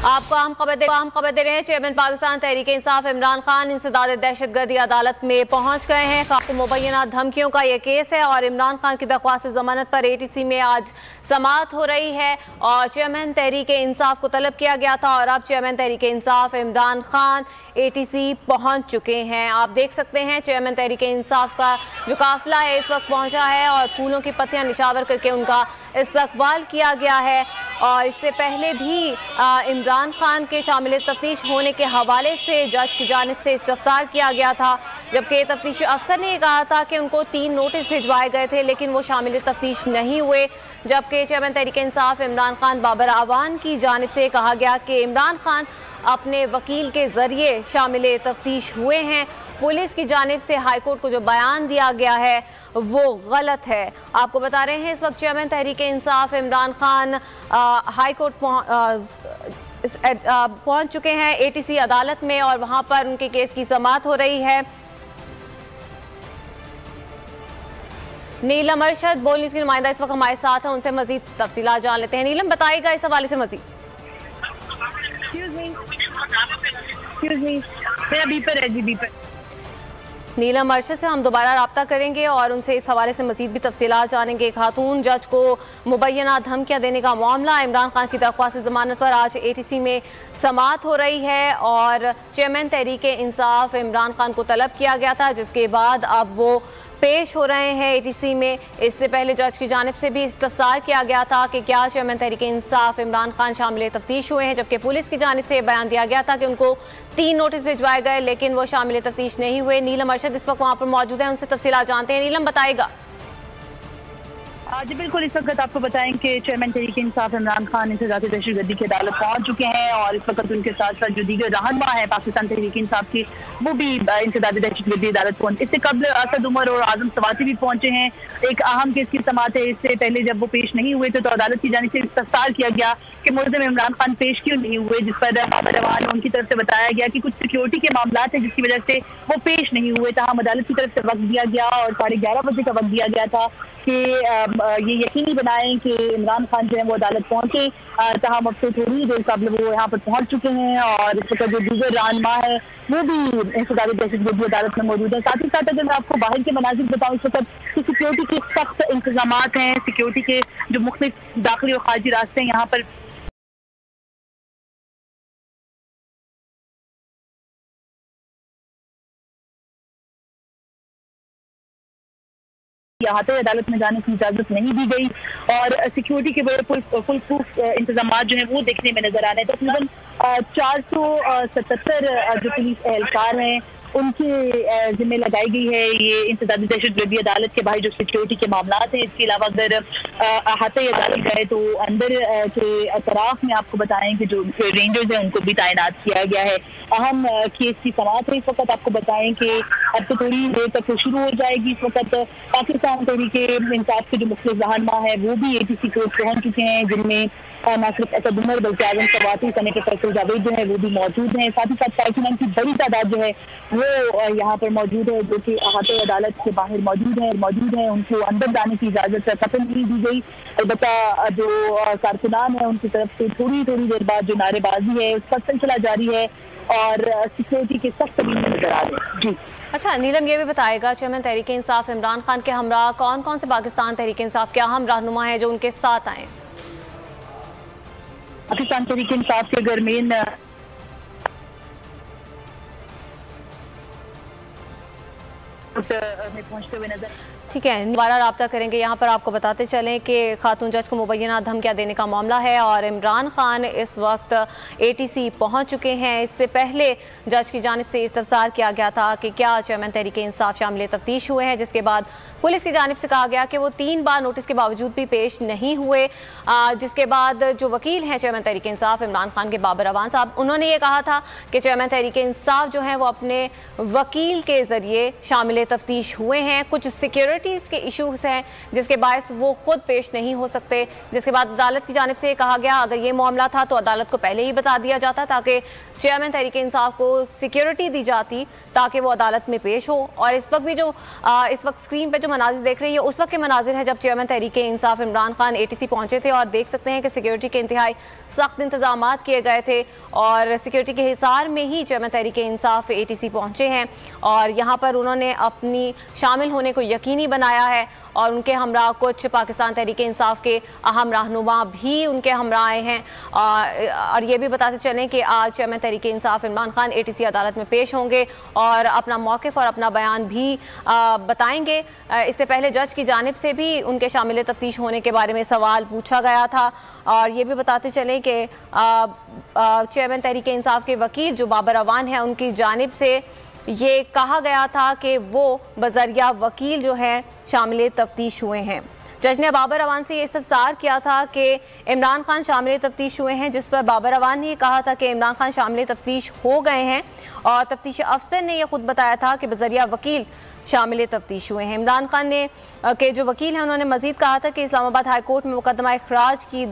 आपको अहम खबर दे रहे हैं। चेयरमैन पाकिस्तान तहरीक इंसाफ इमरान खान इंसदाद दहशतगर्दी अदालत में पहुंच गए हैं। खास को मुबैना धमकियों का ये केस है और इमरान खान की दरख्वास्त जमानत पर ATC में आज समाअत हो रही है और चेयरमैन तहरीक इंसाफ को तलब किया गया था और अब चेयरमैन तहरीक इंसाफ इमरान खान ATC पहुंच चुके हैं। आप देख सकते हैं चेयरमैन तहरीक इंसाफ का जो काफिला है इस वक्त पहुंचा है और फूलों की पत्तियां निछावर करके उनका इस्तकबाल किया गया है। और इससे पहले भी इमरान खान के शामिल तफ्तीश होने के हवाले से जज की जानिब से इस्तफसार किया गया था, जबकि तफ्तीशी अफसर ने कहा था कि उनको 3 नोटिस भिजवाए गए थे लेकिन वो शामिल तफ्तीश नहीं हुए। जबकि चेयरमैन तहरीक इंसाफ इमरान खान बाबर आवान की जानिब से कहा गया कि इमरान खान अपने वकील के ज़रिए शामिल तफ्तीश हुए हैं। पुलिस की जानिब से हाईकोर्ट को जो बयान दिया गया है वो गलत है। आपको बता रहे हैं इस वक्त चेयरमैन तहरीक इंसाफ इमरान खान हाईकोर्ट पहुंच चुके हैं ATC अदालत में और वहां पर उनके केस की समाअत हो रही है। नीलम अरशद बोल की नुमाइंदा इस वक्त हमारे साथ हैं, उनसे मजीद तफसीलात जान लेते हैं। नीलम बताइएगा इस हवाले से मजीद। नीलम अरशद से हम दोबारा रब्ता करेंगे और उनसे इस हवाले से मजीद भी तफसीलात जानेंगे। खातून जज को मुबैना धमकियां देने का मामला, इमरान खान की दरख्वास्त जमानत पर आज ATC में समाअत हो रही है और चेयरमैन तहरीक इंसाफ इमरान खान को तलब किया गया था जिसके बाद अब वो पेश हो रहे हैं ATC में। इससे पहले जज की जानिब से भी इस्तफसार किया गया था कि क्या चेयरमैन तहरीक इंसाफ इमरान खान शामिल तफ्तीश हुए हैं, जबकि पुलिस की जानिब से बयान दिया गया था कि उनको 3 नोटिस भिजवाए गए लेकिन वो शामिल तफ्तीश नहीं हुए। नीलम अरशद इस वक्त वहाँ पर मौजूद है, उनसे तफसीलात जानते हैं। नीलम बताएगा। जी बिल्कुल, इस वक्त आपको बताएं कि चेयरमैन तहरीक इंसाफ इमरान खान इंसदाद दहशतगर्दी की अदालत पहुंच चुके हैं और इस वक्त उनके साथ साथ जो दीगर रहनुमा है पाकिस्तान तहरीक इंसाफ की वो भी इंसदाद दहशतगर्दी अदालत पहुंचे। इससे कबल असद उमर और आजम सवाती भी पहुंचे हैं। एक अहम केस की समाअत है। इससे पहले जब वो पेश नहीं हुए थे तो अदालत की जानिब से इस्तफसार किया गया कि मुल्ज़िम इमरान खान पेश क्यों नहीं हुए, जिस पर बाबर आवान उनकी तरफ से बताया गया कि कुछ सिक्योरिटी के मामला है जिसकी वजह से वो पेश नहीं हुए। तमाम अदालत की तरफ से वक्त दिया गया और 11:30 बजे का वक्त दिया गया था कि ये यकीनी बनाएं कि इमरान खान जो है वो अदालत पहुंचे। तमाम अब से थोड़ी देर कबल वो यहाँ पर पहुंच चुके हैं और इस वक्त जो दीगर रहनुमा है वो भी इंसदाद दहशतगर्दी अदालत में मौजूद है। साथ ही साथ अगर मैं आपको बाहर के मनाजिर बताऊँ, इस वक्त सिक्योरिटी के सख्त इंतजाम हैं। सिक्योरिटी के जो मुख्तलिफ दाखिली और खारजी रास्ते हैं यहाँ पर यहाँ पे अदालत में जाने की इजाजत नहीं दी गई और सिक्योरिटी के बड़े फुल प्रूफ इंतजाम जो है वो देखने में नजर आ रहे हैं। तकरीबन 477 जो पुलिस एहलकार हैं उनके जिम्मे लगाई गई है ये इंसदादी दहशतगर्दी अदालत के बाहर जो सिक्योरिटी के मामला हैं। इसके अलावा अगर अहाते अदालत जाए तो अंदर के अतराफ में आपको बताएं कि जो रेंजर्स हैं उनको भी तैनात किया गया है। अहम केस की समाअत है। इस वक्त आपको बताएं कि अब तो थोड़ी देर तक शुरू हो जाएगी। इस वक्त पाकिस्तान तहरीक इंसाफ के जो मुख्तलिफ रहनुमा है वो भी ATC कोर्ट पहुंच चुके हैं, जिनमें न सिर्फ असद उमर बल्कि आजम सवाती सेनेटर फैसल जावेद जो है वो भी मौजूद हैं। साथ ही साथ कारकुनान की बड़ी तादाद जो है वो यहाँ पर मौजूद है जो कि अहाते अदालत के बाहर मौजूद है। उनको अंदर जाने की इजाजत कतई नहीं दी गई। अलबत्ता जो कारकुनान है उनकी तरफ से थोड़ी देर बाद जो नारेबाजी है उसका सिलसिला जारी है और सिक्योरिटी के सख्त नजर आ रहे हैं। जी अच्छा नीलम, ये भी बताएगा चेयरमैन तहरीक इंसाफ इमरान खान के हमरा कौन कौन से पाकिस्तान तहरीक इंसाफ के अहम रहनुमा है जो उनके साथ आए? पाकिस्तान तहरीक इंसाफ के अगर मेन में पहुंचते हुए नजर ठीक है, दोबारा रब्ता करेंगे। यहाँ पर आपको बताते चलें कि खातून जज को मुबैना धमकियां देने का मामला है और इमरान खान इस वक्त ATC पहुंच चुके हैं। इससे पहले जज की जानिब से इस्तफसार किया गया था कि क्या चेयरमैन तहरीक इंसाफ शामिल तफ्तीश हुए हैं, जिसके बाद पुलिस की जानिब से कहा गया कि वो 3 बार नोटिस के बावजूद भी पेश नहीं हुए। जिसके बाद जो वकील हैं चेयरमैन तहरीक इंसाफ इमरान खान के बाबर आवान साहब, उन्होंने ये कहा था कि चेयरमैन तहरीक इंसाफ जो है वो अपने वकील के ज़रिए शामिल तफ्तीश हुए हैं। कुछ सिक्योरिटी सिक्योरिटीज़ के इशूज़ हैं जिसके बायस वो खुद पेश नहीं हो सकते, जिसके बाद अदालत की जानिब से कहा गया अगर ये मामला था तो अदालत को पहले ही बता दिया जाता ताकि चेयरमैन तहरीक इंसाफ को सिक्योरिटी दी जाती ताकि वो अदालत में पेश हो। और इस वक्त भी जो इस वक्त स्क्रीन पे जो मनाजिर देख रही है उस वक्त के मनाजिर है जब चेयरमैन तहरीक इंसाफ इमरान खान ATC पहुंचे थे, और देख सकते हैं कि सिक्योरिटी के इंतहाई सख्त इंतजाम किए गए थे और सिक्योरिटी के हिसार में ही चेयरमैन तहरीक इंसाफ ATC पहुंचे हैं और यहाँ पर उन्होंने अपनी शामिल होने को यकीनी बनाया है और उनके हमरा कुछ पाकिस्तान तहरीक इंसाफ के अहम रहनुमा भी उनके हमरा आए हैं। और ये भी बताते चलें कि आज चेयरमैन तहरीक इंसाफ इमरान खान ATC अदालत में पेश होंगे और अपना मौक़िफ़ और अपना बयान भी बताएंगे। इससे पहले जज की जानिब से भी उनके शामिल तफ्तीश होने के बारे में सवाल पूछा गया था और ये भी बताते चलें कि चेयरमैन तहरीक इंसाफ के वकील जो बाबर अवान है उनकी जानिब से ये कहा गया था कि वो बजरिया वकील जो है शामिल तफ्तीश हुए हैं। जज ने बाबर अवान से ये इस्तफसार किया था कि इमरान खान शामिल तफ्तीश हुए हैं, जिस पर बाबर अवान ने कहा था कि इमरान खान शामिल तफ्तीश हो गए हैं और तफ्तीश अफसर ने यह खुद बताया था कि बजरिया वकील शामिल तफ्तीश हुए हैं। इमरान खान ने के जो वकील हैं उन्होंने मजीद कहा था कि इस्लामाबाद हाई कोर्ट में मुकदमा इखराज की